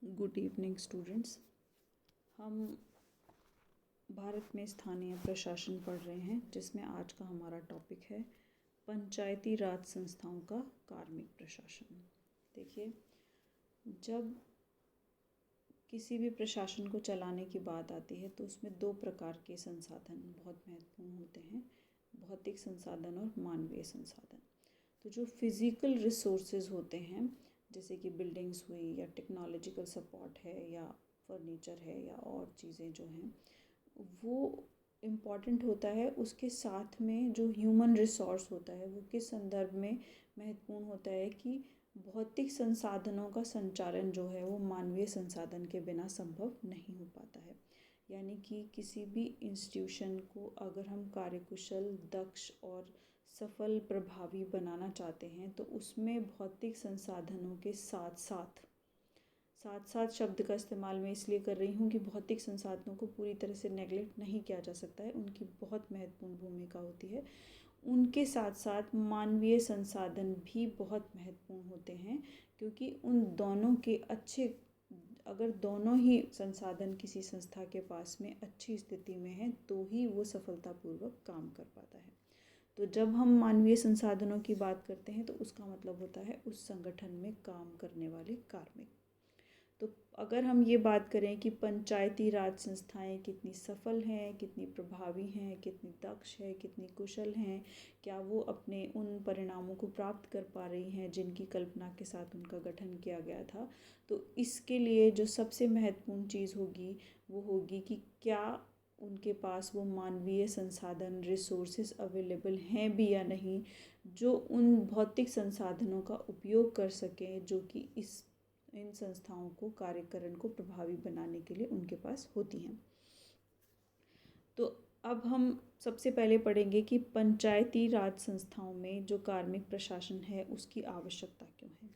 Good evening students. हम भारत में स्थानीय प्रशासन पढ़ रहे हैं, जिसमें आज का हमारा टॉपिक है पंचायती राज संस्थाओं का कार्मिक प्रशासन। देखिए, जब किसी भी प्रशासन को चलाने की बात आती है तो उसमें दो प्रकार के संसाधन बहुत महत्वपूर्ण होते हैं, भौतिक संसाधन और मानवीय संसाधन। तो जो फिज़िकल रिसोर्सेज होते हैं, जैसे कि बिल्डिंग्स हुई या टेक्नोलॉजिकल सपोर्ट है या फर्नीचर है या और चीज़ें जो हैं, वो इम्पॉर्टेंट होता है। उसके साथ में जो ह्यूमन रिसोर्स होता है वो किस संदर्भ में महत्वपूर्ण होता है कि भौतिक संसाधनों का संचालन जो है वो मानवीय संसाधन के बिना संभव नहीं हो पाता है। यानी कि किसी भी इंस्टीट्यूशन को अगर हम कार्यकुशल, दक्ष और सफल, प्रभावी बनाना चाहते हैं तो उसमें भौतिक संसाधनों के साथ साथ शब्द का इस्तेमाल मैं इसलिए कर रही हूँ कि भौतिक संसाधनों को पूरी तरह से नेगलेक्ट नहीं किया जा सकता है, उनकी बहुत महत्वपूर्ण भूमिका होती है। उनके साथ साथ मानवीय संसाधन भी बहुत महत्वपूर्ण होते हैं, क्योंकि उन दोनों के अगर दोनों ही संसाधन किसी संस्था के पास में अच्छी स्थिति में है तो ही वो सफलतापूर्वक काम कर पाता है। तो जब हम मानवीय संसाधनों की बात करते हैं तो उसका मतलब होता है उस संगठन में काम करने वाले कार्मिक। तो अगर हम ये बात करें कि पंचायती राज संस्थाएं कितनी सफल हैं, कितनी प्रभावी हैं, कितनी दक्ष है, कितनी कुशल हैं, क्या वो अपने उन परिणामों को प्राप्त कर पा रही हैं जिनकी कल्पना के साथ उनका गठन किया गया था, तो इसके लिए जो सबसे महत्वपूर्ण चीज़ होगी वो होगी कि क्या उनके पास वो मानवीय संसाधन, रिसोर्सेज अवेलेबल हैं भी या नहीं, जो उन भौतिक संसाधनों का उपयोग कर सकें जो कि इन संस्थाओं को, कार्यकरण को प्रभावी बनाने के लिए उनके पास होती हैं। तो अब हम सबसे पहले पढ़ेंगे कि पंचायती राज संस्थाओं में जो कार्मिक प्रशासन है उसकी आवश्यकता क्यों है।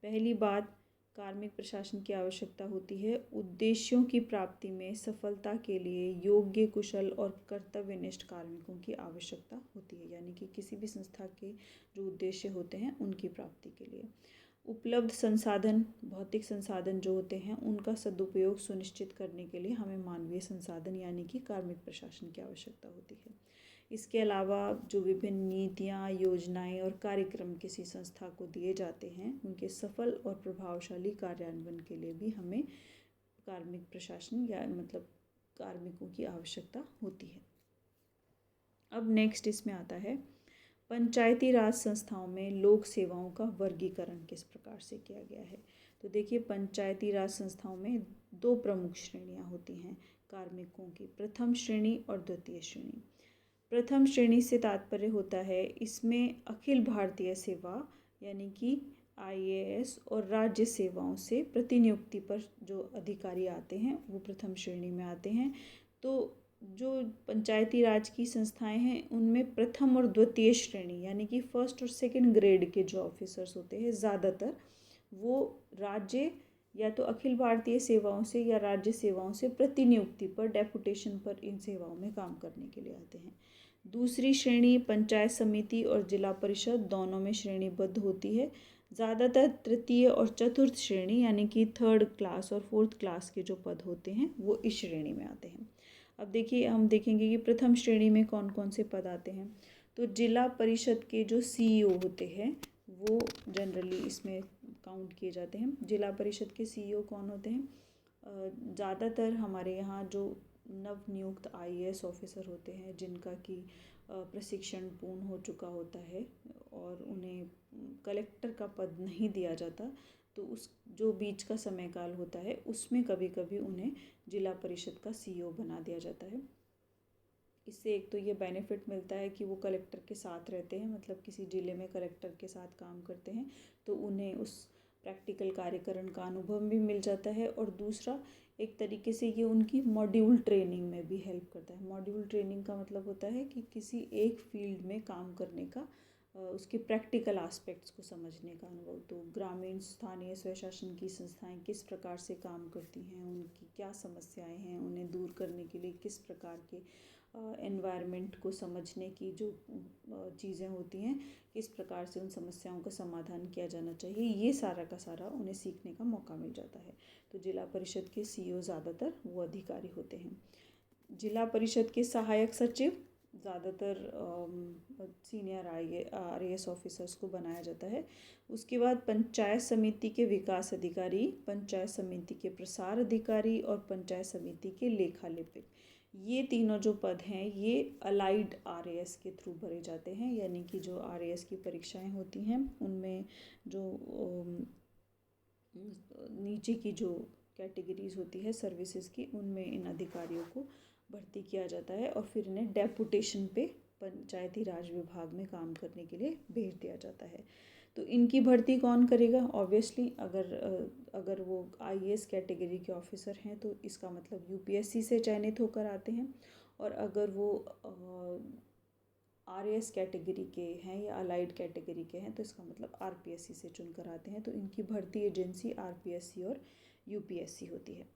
पहली बात, कार्मिक प्रशासन की आवश्यकता होती है उद्देश्यों की प्राप्ति में सफलता के लिए योग्य, कुशल और कर्तव्यनिष्ठ कार्मिकों की आवश्यकता होती है। यानी कि किसी भी संस्था के जो उद्देश्य होते हैं उनकी प्राप्ति के लिए उपलब्ध संसाधन, भौतिक संसाधन जो होते हैं उनका सदुपयोग सुनिश्चित करने के लिए हमें मानवीय संसाधन यानी कि कार्मिक प्रशासन की आवश्यकता होती है। इसके अलावा जो विभिन्न नीतियाँ, योजनाएं और कार्यक्रम किसी संस्था को दिए जाते हैं, उनके सफल और प्रभावशाली कार्यान्वयन के लिए भी हमें कार्मिक प्रशासन या मतलब कार्मिकों की आवश्यकता होती है। अब नेक्स्ट इसमें आता है पंचायती राज संस्थाओं में लोक सेवाओं का वर्गीकरण किस प्रकार से किया गया है। तो देखिए, पंचायती राज संस्थाओं में दो प्रमुख श्रेणियां होती हैं कार्मिकों की, प्रथम श्रेणी और द्वितीय श्रेणी। प्रथम श्रेणी से तात्पर्य होता है इसमें अखिल भारतीय सेवा यानी कि IAS और राज्य सेवाओं से प्रतिनियुक्ति पर जो अधिकारी आते हैं वो प्रथम श्रेणी में आते हैं। तो जो पंचायती राज की संस्थाएं हैं उनमें प्रथम और द्वितीय श्रेणी यानी कि फर्स्ट और सेकंड ग्रेड के जो ऑफिसर्स होते हैं, ज़्यादातर वो राज्य या तो अखिल भारतीय सेवाओं से या राज्य सेवाओं से प्रतिनियुक्ति पर, डेपुटेशन पर इन सेवाओं में काम करने के लिए आते हैं। दूसरी श्रेणी पंचायत समिति और जिला परिषद दोनों में श्रेणीबद्ध होती है। ज़्यादातर तृतीय और चतुर्थ श्रेणी यानी कि थर्ड क्लास और फोर्थ क्लास के जो पद होते हैं वो इस श्रेणी में आते हैं। अब देखिए, हम देखेंगे कि प्रथम श्रेणी में कौन कौन से पद आते हैं। तो जिला परिषद के जो CEO होते हैं वो जनरली इसमें काउंट किए जाते हैं। जिला परिषद के CEO कौन होते हैं? ज़्यादातर हमारे यहाँ जो नवनियुक्त IAS ऑफिसर होते हैं जिनका कि प्रशिक्षण पूर्ण हो चुका होता है और उन्हें कलेक्टर का पद नहीं दिया जाता, तो उस जो बीच का समय काल होता है उसमें कभी कभी उन्हें जिला परिषद का CEO बना दिया जाता है। इससे एक तो ये बेनिफिट मिलता है कि वो कलेक्टर के साथ रहते हैं, मतलब किसी ज़िले में कलेक्टर के साथ काम करते हैं तो उन्हें उस प्रैक्टिकल कार्यकरण का अनुभव भी मिल जाता है। और दूसरा, एक तरीके से ये उनकी मॉड्यूल ट्रेनिंग में भी हेल्प करता है। मॉड्यूल ट्रेनिंग का मतलब होता है कि किसी एक फील्ड में काम करने का, उसके प्रैक्टिकल एस्पेक्ट्स को समझने का अनुभव। तो ग्रामीण स्थानीय स्वशासन की संस्थाएं किस प्रकार से काम करती हैं, उनकी क्या समस्याएं हैं, उन्हें दूर करने के लिए किस प्रकार के एनवायरनमेंट को समझने की जो चीज़ें होती हैं, किस प्रकार से उन समस्याओं का समाधान किया जाना चाहिए, ये सारा का सारा उन्हें सीखने का मौका मिल जाता है। तो जिला परिषद के सीईओ ज़्यादातर वो अधिकारी होते हैं। जिला परिषद के सहायक सचिव ज़्यादातर सीनियर आरएएस ऑफिसर्स को बनाया जाता है। उसके बाद पंचायत समिति के विकास अधिकारी, पंचायत समिति के प्रसार अधिकारी और पंचायत समिति के लेखा लिपिक, ये तीनों जो पद हैं ये अलाइड आरएएस के थ्रू भरे जाते हैं। यानी कि जो आरएएस की परीक्षाएं होती हैं उनमें जो नीचे की जो कैटेगरीज होती है सर्विसेज की, उनमें इन अधिकारियों को भर्ती किया जाता है और फिर इन्हें डेपुटेशन पे पंचायती राज विभाग में काम करने के लिए भेज दिया जाता है। तो इनकी भर्ती कौन करेगा? ऑब्वियसली अगर वो आईएएस कैटेगरी के ऑफिसर हैं तो इसका मतलब यूपीएससी से चयनित होकर आते हैं, और अगर वो आरएएस कैटेगरी के हैं या अलाइड कैटेगरी के हैं तो इसका मतलब आरपीएससी से चुनकर आते हैं। तो इनकी भर्ती एजेंसी आरपीएससी और यूपीएससी होती है।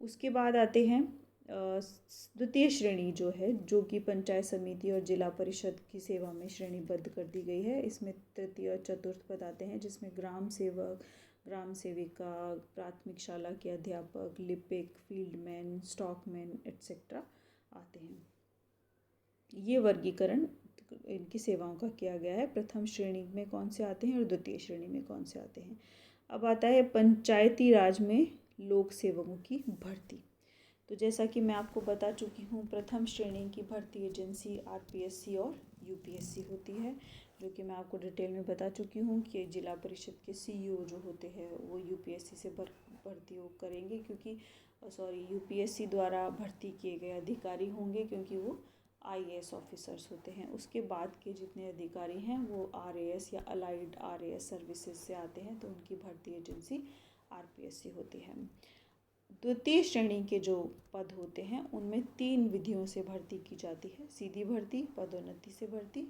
उसके बाद आते हैं द्वितीय श्रेणी जो है, जो कि पंचायत समिति और जिला परिषद की सेवा में श्रेणीबद्ध कर दी गई है। इसमें तृतीय और चतुर्थ पद आते हैं, जिसमें ग्राम सेवक, ग्राम सेविका, प्राथमिक शाला के अध्यापक, लिपिक, फील्डमैन, स्टॉकमैन एट्सेट्रा आते हैं। ये वर्गीकरण इनकी सेवाओं का किया गया है। प्रथम श्रेणी में कौन से आते हैं और द्वितीय श्रेणी में कौन से आते हैं। अब आता है पंचायती राज में लोक सेवकों की भर्ती। तो जैसा कि मैं आपको बता चुकी हूँ, प्रथम श्रेणी की भर्ती एजेंसी आरपीएससी और यूपीएससी होती है, जो कि मैं आपको डिटेल में बता चुकी हूँ कि जिला परिषद के सीईओ जो होते हैं वो यूपीएससी से भर्ती करेंगे, क्योंकि यूपीएससी द्वारा भर्ती किए गए अधिकारी होंगे, क्योंकि वो आईएएस ऑफिसर्स होते हैं। उसके बाद के जितने अधिकारी हैं वो आरएएस या अलाइड आरएएस सर्विसेज से आते हैं, तो उनकी भर्ती एजेंसी आरपीएससी होती है। द्वितीय श्रेणी के जो पद होते हैं उनमें 3 विधियों से भर्ती की जाती है: सीधी भर्ती, पदोन्नति से भर्ती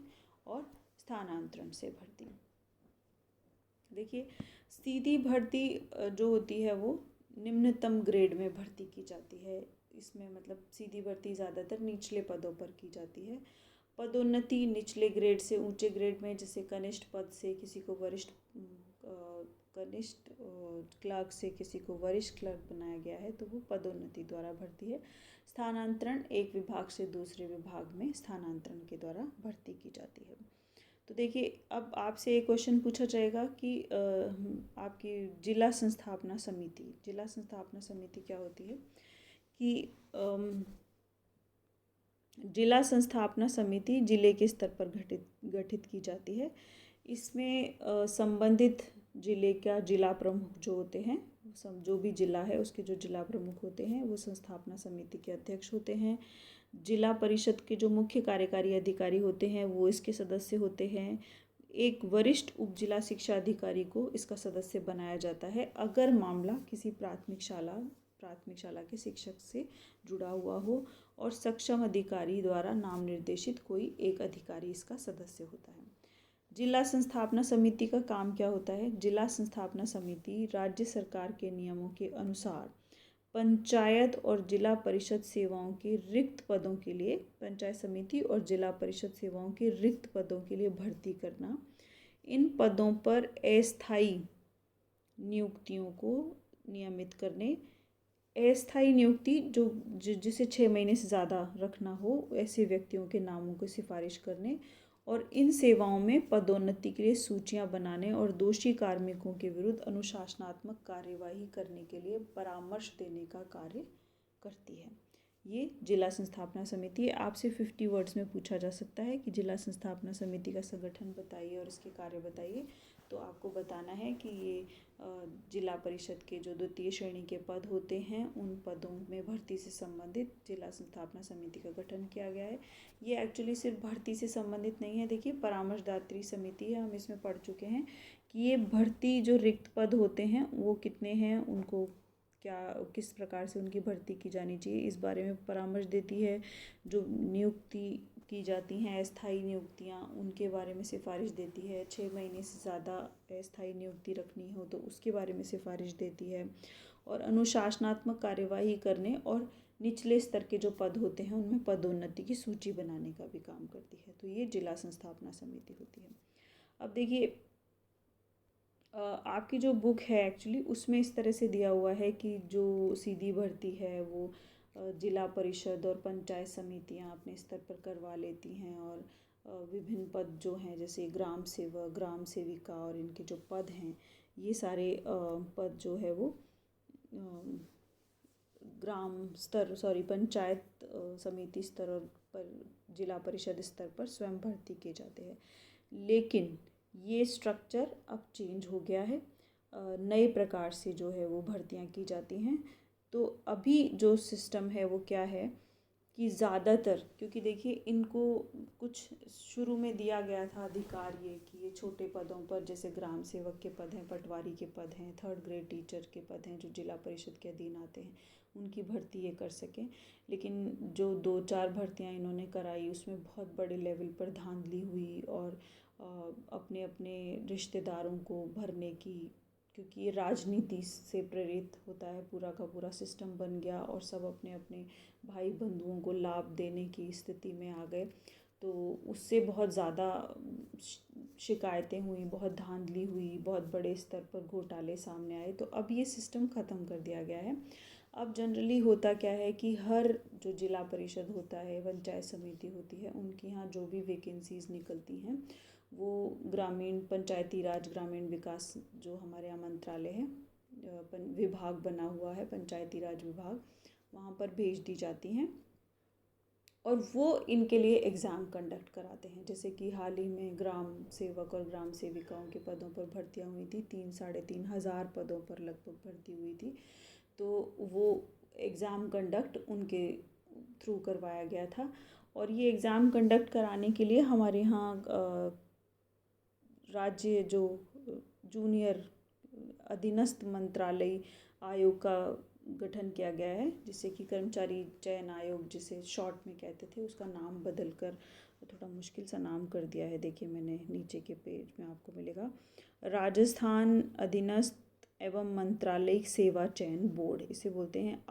और स्थानांतरण से भर्ती। देखिए, सीधी भर्ती जो होती है वो निम्नतम ग्रेड में भर्ती की जाती है। इसमें मतलब सीधी भर्ती ज़्यादातर निचले पदों पर की जाती है। पदोन्नति निचले ग्रेड से ऊंचे ग्रेड में, जैसे कनिष्ठ पद से किसी को कनिष्ठ क्लर्क से किसी को वरिष्ठ क्लर्क बनाया गया है, तो वो पदोन्नति द्वारा भर्ती है। स्थानांतरण एक विभाग से दूसरे विभाग में स्थानांतरण के द्वारा भर्ती की जाती है। तो देखिए, अब आपसे एक क्वेश्चन पूछा जाएगा कि आपकी जिला संस्थापना समिति क्या होती है कि जिला संस्थापना समिति जिले के स्तर पर गठित की जाती है। इसमें संबंधित जिले का जिला प्रमुख जो होते हैं, जो भी जिला है उसके जो जिला प्रमुख होते हैं वो संस्थापना समिति के अध्यक्ष होते हैं। जिला परिषद के जो मुख्य कार्यकारी अधिकारी होते हैं वो इसके सदस्य होते हैं। एक वरिष्ठ उप जिला शिक्षा अधिकारी को इसका सदस्य बनाया जाता है अगर मामला किसी प्राथमिक शाला के शिक्षक से जुड़ा हुआ हो, और सक्षम अधिकारी द्वारा नाम निर्देशित कोई एक अधिकारी इसका सदस्य होता है। जिला संस्थापना समिति का काम क्या होता है? जिला संस्थापना समिति राज्य सरकार के नियमों के अनुसार पंचायत और जिला परिषद सेवाओं के रिक्त पदों के लिए, पंचायत समिति और जिला परिषद सेवाओं के रिक्त पदों के लिए भर्ती करना, इन पदों पर अस्थायी नियुक्तियों को नियमित करने, अस्थायी नियुक्ति जिसे 6 महीने से ज़्यादा रखना हो, ऐसे व्यक्तियों के नामों की सिफारिश करने, और इन सेवाओं में पदोन्नति के लिए सूचियां बनाने और दोषी कार्मिकों के विरुद्ध अनुशासनात्मक कार्यवाही करने के लिए परामर्श देने का कार्य करती है। ये जिला संस्थापना समिति है। आपसे 50 वर्ड्स में पूछा जा सकता है कि जिला संस्थापना समिति का संगठन बताइए और इसके कार्य बताइए, तो आपको बताना है कि ये जिला परिषद के जो द्वितीय श्रेणी के पद होते हैं उन पदों में भर्ती से संबंधित जिला संस्थापना समिति का गठन किया गया है। ये एक्चुअली सिर्फ भर्ती से संबंधित नहीं है। देखिए, परामर्शदात्री समिति है, हम इसमें पढ़ चुके हैं कि ये भर्ती जो रिक्त पद होते हैं वो कितने हैं, उनको किस प्रकार से उनकी भर्ती की जानी चाहिए, इस बारे में परामर्श देती है। जो नियुक्ति की जाती हैं अस्थायी नियुक्तियां, उनके बारे में सिफारिश देती है। 6 महीने से ज़्यादा अस्थायी नियुक्ति रखनी हो तो उसके बारे में सिफारिश देती है। और अनुशासनात्मक कार्यवाही करने और निचले स्तर के जो पद होते हैं उनमें पदोन्नति की सूची बनाने का भी काम करती है। तो ये जिला संस्थापना समिति होती है। अब देखिए आपकी जो बुक है एक्चुअली उसमें इस तरह से दिया हुआ है कि जो सीधी भर्ती है वो जिला परिषद और पंचायत समितियां अपने स्तर पर करवा लेती हैं, और विभिन्न पद जो हैं जैसे ग्राम सेवक, ग्राम सेविका और इनके जो पद हैं ये सारे पद जो है वो पंचायत समिति स्तर और पर जिला परिषद स्तर पर स्वयं भर्ती किए जाते हैं। लेकिन ये स्ट्रक्चर अब चेंज हो गया है, नए प्रकार से जो है वो भर्तियां की जाती हैं। तो अभी जो सिस्टम है वो क्या है कि ज़्यादातर, क्योंकि देखिए इनको कुछ शुरू में दिया गया था अधिकार ये कि ये छोटे पदों पर जैसे ग्राम सेवक के पद हैं, पटवारी के पद हैं, 3rd ग्रेड टीचर के पद हैं जो जिला परिषद के अधीन आते हैं, उनकी भर्ती ये कर सकें। लेकिन जो 2-4 भर्तियां इन्होंने कराई उसमें बहुत बड़े लेवल पर धांधली हुई और अपने अपने रिश्तेदारों को भरने की, क्योंकि ये राजनीति से प्रेरित होता है, पूरा का पूरा सिस्टम बन गया और सब अपने अपने भाई बंधुओं को लाभ देने की स्थिति में आ गए। तो उससे बहुत ज़्यादा शिकायतें हुई, बहुत धांधली हुई, बहुत बड़े स्तर पर घोटाले सामने आए। तो अब ये सिस्टम ख़त्म कर दिया गया है। अब जनरली होता क्या है कि हर जो जिला परिषद होता है, पंचायत समिति होती है, उनके यहाँ जो भी वैकेंसीज़ निकलती हैं वो ग्रामीण पंचायती राज ग्रामीण विकास जो हमारे यहाँ मंत्रालय है, विभाग बना हुआ है पंचायती राज विभाग, वहाँ पर भेज दी जाती हैं और वो इनके लिए एग्ज़ाम कंडक्ट कराते हैं। जैसे कि हाल ही में ग्राम सेवक और ग्राम सेविकाओं के पदों पर भर्तियाँ हुई थी, 3-3.5 हज़ार पदों पर लगभग भर्ती हुई थी। तो वो एग्ज़ाम कंडक्ट उनके थ्रू करवाया गया था। और ये एग्ज़ाम कंडक्ट कराने के लिए हमारे यहाँ राज्य जो जूनियर अधीनस्थ मंत्रालय आयोग का गठन किया गया है, जिसे कि कर्मचारी चयन आयोग जिसे शॉर्ट में कहते थे, उसका नाम बदल कर थोड़ा मुश्किल सा नाम कर दिया है। देखिए मैंने नीचे के पेज में आपको मिलेगा, राजस्थान अधीनस्थ एवं मंत्रालयिक सेवा चयन बोर्ड, इसे बोलते हैं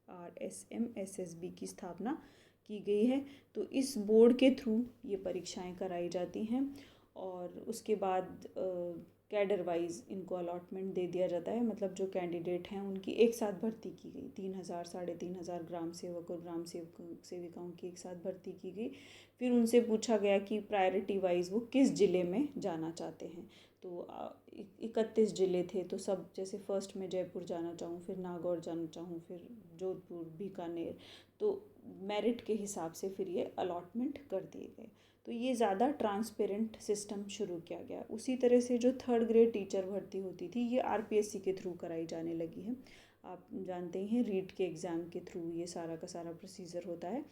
RSMSSB की स्थापना की गई है। तो इस बोर्ड के थ्रू ये परीक्षाएं कराई जाती हैं और उसके बाद कैडर वाइज इनको अलॉटमेंट दे दिया जाता है। मतलब जो कैंडिडेट हैं उनकी एक साथ भर्ती की गई, 3,000 3,500 ग्राम सेवक और ग्राम सेविकाओं की एक साथ भर्ती की गई। फिर उनसे पूछा गया कि प्रायोरिटी वाइज वो किस ज़िले में जाना चाहते हैं। तो 31 ज़िले थे, तो सब जैसे फर्स्ट में जयपुर जाना चाहूँ, फिर नागौर जाना चाहूँ, फिर जोधपुर, बीकानेर, तो मेरिट के हिसाब से फिर ये अलॉटमेंट कर दिए गए। तो ये ज़्यादा ट्रांसपेरेंट सिस्टम शुरू किया गया। उसी तरह से जो 3rd ग्रेड टीचर भर्ती होती थी ये RPSC के थ्रू कराई जाने लगी है। आप जानते हैं रीट के एग्ज़ाम के थ्रू ये सारा का सारा प्रोसीजर होता है।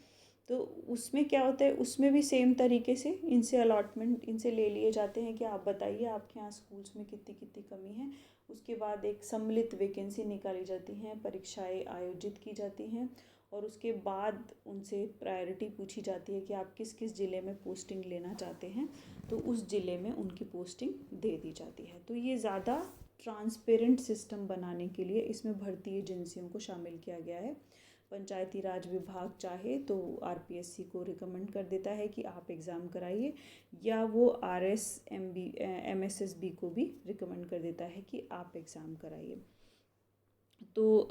तो उसमें क्या होता है, उसमें भी सेम तरीके से इनसे अलॉटमेंट इनसे ले लिए जाते हैं कि आप बताइए आपके यहाँ स्कूल्स में कितनी कितनी कमी है। उसके बाद एक सम्मिलित वैकेंसी निकाली जाती हैं, परीक्षाएं आयोजित की जाती हैं और उसके बाद उनसे प्रायोरिटी पूछी जाती है कि आप किस किस ज़िले में पोस्टिंग लेना चाहते हैं, तो उस ज़िले में उनकी पोस्टिंग दे दी जाती है। तो ये ज़्यादा ट्रांसपेरेंट सिस्टम बनाने के लिए इसमें भर्ती एजेंसियों को शामिल किया गया है। पंचायती राज विभाग चाहे तो RPSC को रिकमेंड कर देता है कि आप एग्ज़ाम कराइए, या वो MSSB को भी रिकमेंड कर देता है कि आप एग्ज़ाम कराइए। तो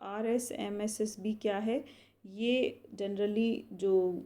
RSMSSB क्या है, ये जनरली जो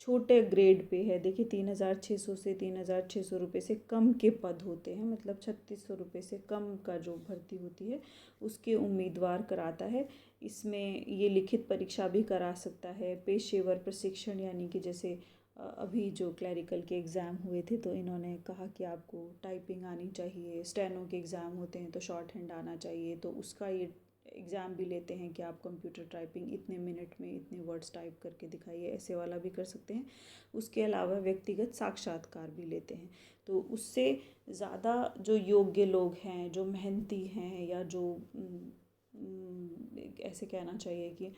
छोटे ग्रेड पे है, देखिए 3,600 से 3,600 रुपये से कम के पद होते हैं, मतलब 3,600 रुपये से कम का जो भर्ती होती है उसके उम्मीदवार कराता है। इसमें ये लिखित परीक्षा भी करा सकता है, पेशेवर प्रशिक्षण, यानी कि जैसे अभी जो क्लरिकल के एग्ज़ाम हुए थे तो इन्होंने कहा कि आपको टाइपिंग आनी चाहिए, स्टेनो के एग्ज़ाम होते हैं तो शॉर्ट हैंड आना चाहिए, तो उसका ये एग्ज़ाम भी लेते हैं कि आप कंप्यूटर टाइपिंग इतने मिनट में इतने वर्ड्स टाइप करके दिखाइए, ऐसे वाला भी कर सकते हैं। उसके अलावा व्यक्तिगत साक्षात्कार भी लेते हैं। तो उससे ज़्यादा जो योग्य लोग हैं, जो मेहनती हैं, या जो ऐसे कहना चाहिए कि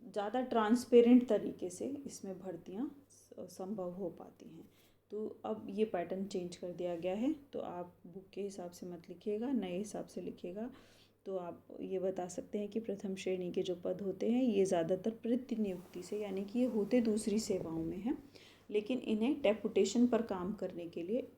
ज़्यादा ट्रांसपेरेंट तरीके से इसमें भर्तियाँ संभव हो पाती हैं। तो अब ये पैटर्न चेंज कर दिया गया है, तो आप बुक के हिसाब से मत लिखिएगा, नए हिसाब से लिखिएगा। तो आप ये बता सकते हैं कि प्रथम श्रेणी के जो पद होते हैं ये ज़्यादातर प्रतिनियुक्ति से, यानी कि ये होते दूसरी सेवाओं में हैं, लेकिन इन्हें डेपुटेशन पर काम करने के लिए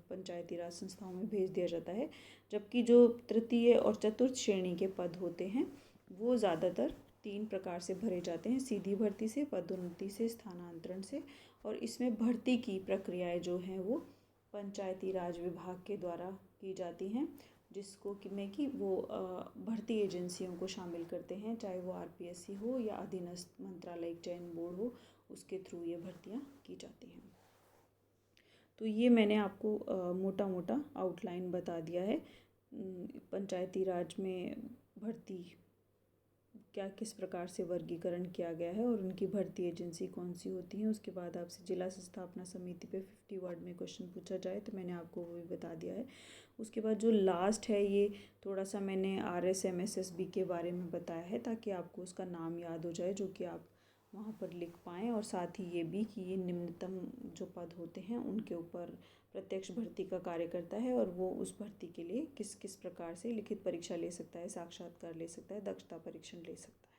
पंचायती राज संस्थाओं में भेज दिया जाता है। जबकि जो तृतीय और चतुर्थ श्रेणी के पद होते हैं वो ज़्यादातर 3 प्रकार से भरे जाते हैं: सीधी भर्ती से, पदोन्नति से, स्थानांतरण से। और इसमें भर्ती की प्रक्रियाएं जो हैं वो पंचायती राज विभाग के द्वारा की जाती हैं, जिसको कि वो भर्ती एजेंसियों को शामिल करते हैं, चाहे वो आरपीएससी हो या अधीनस्थ मंत्रालयिक चयन बोर्ड हो, उसके थ्रू ये भर्तियाँ की जाती हैं। तो ये मैंने आपको मोटा मोटा आउटलाइन बता दिया है पंचायती राज में भर्ती क्या किस प्रकार से वर्गीकरण किया गया है और उनकी भर्ती एजेंसी कौन सी होती है। उसके बाद आपसे जिला स्थापना समिति पे 50 वर्ड में क्वेश्चन पूछा जाए तो मैंने आपको वो भी बता दिया है। उसके बाद जो लास्ट है ये थोड़ा सा मैंने RSMSSB के बारे में बताया है ताकि आपको उसका नाम याद हो जाए, जो कि आप वहाँ पर लिख पाएँ, और साथ ही ये भी कि ये निम्नतम जो पद होते हैं उनके ऊपर प्रत्यक्ष भर्ती का कार्य करता है और वो उस भर्ती के लिए किस किस प्रकार से लिखित परीक्षा ले सकता है, साक्षात्कार ले सकता है, दक्षता परीक्षण ले सकता है।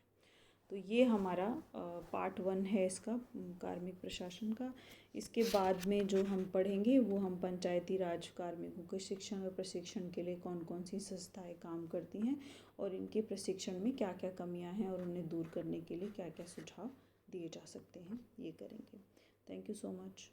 तो ये हमारा पार्ट 1 है इसका कार्मिक प्रशासन का। इसके बाद में जो हम पढ़ेंगे वो हम पंचायती राज कार्मिकों के शिक्षण और प्रशिक्षण के लिए कौन कौन सी संस्थाएं काम करती हैं और इनके प्रशिक्षण में क्या क्या कमियां हैं और उन्हें दूर करने के लिए क्या क्या सुझाव दिए जा सकते हैं, ये करेंगे। Thank you so much.